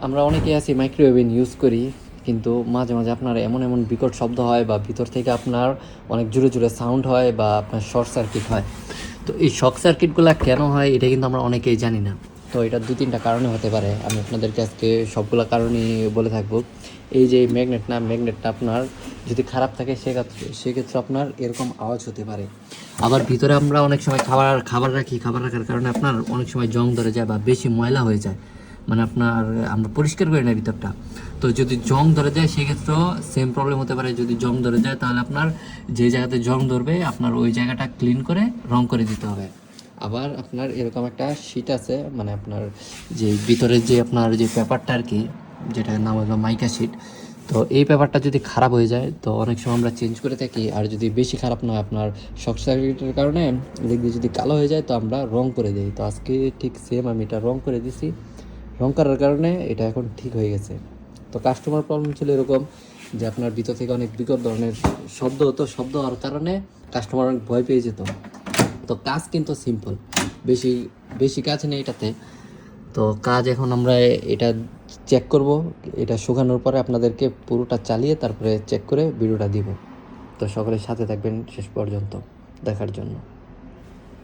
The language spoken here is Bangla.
আমরা অনেকেই আছি মাইক্রোওয়েভ ইউজ করি, কিন্তু মাঝে মাঝে আপনার এমন এমন বিকট শব্দ হয় বা ভিতর থেকে আপনার অনেক জোরে জোরে সাউন্ড হয় বা আপনার শর্ট সার্কিট হয়। তো এই শর্ট সার্কিটগুলো কেন হয় এটা কিন্তু আমরা অনেকেই জানি না। তো এটা 2-3টা কারণে হতে পারে, আমি আপনাদেরকে আজকে সবগুলো কারণই বলে থাকবো। এই যে ম্যাগনেটটা আপনার যদি খারাপ থাকে সেক্ষেত্রে আপনার এরকম আওয়াজ হতে পারে। আবার ভিতরে আমরা অনেক সময় খাবার রাখি, খাবার রাখার কারণে আপনার অনেক সময় জং ধরে যায় বা বেশি ময়লা হয়ে যায়, মানে আপনার আমরা পরিষ্কার করি না ভিতরটা। তো যদি জং ধরে যায় সেক্ষেত্রেও সেম প্রবলেম হতে পারে। যদি জং ধরে যায় তাহলে আপনার যে জায়গাতে জং ধরবে আপনার ওই জায়গাটা ক্লিন করে রং করে দিতে হবে। আবার আপনার এরকম একটা শীট আছে, মানে আপনার যে ভিতরের যে আপনার যে পেপারটা আর কি, যেটার নাম হলো মাইকা শীট। তো এই পেপারটা যদি খারাপ হয়ে যায় তো অনেক সময় আমরা চেঞ্জ করে থাকি। আর যদি বেশি খারাপ নয়, আপনার শর্ট সার্কিটের কারণে দেখবি যদি কালো হয়ে যায় তো আমরা রং করে দিই। তো আজকে ঠিক সেম আমি এটা রং করে দিছি, রং করার কারণে এটা এখন ঠিক হয়ে গেছে। তো কাস্টমার প্রবলেম ছিল এরকম যে আপনার ভিতর থেকে অনেক বিকট ধরনের শব্দ হতো, শব্দ হওয়ার কারণে কাস্টমার অনেক ভয় পেয়ে যেত। তো কাজ কিন্তু সিম্পল, বেশি বেশি কাজ নেই এটাতে। তো কাজ এখন আমরা এটা চেক করব, এটা শুকানোর পরে আপনাদেরকে পুরোটা চালিয়ে তারপরে চেক করে ভিডিওটা দিব। তো সকলের সাথে থাকবেন শেষ পর্যন্ত দেখার জন্য।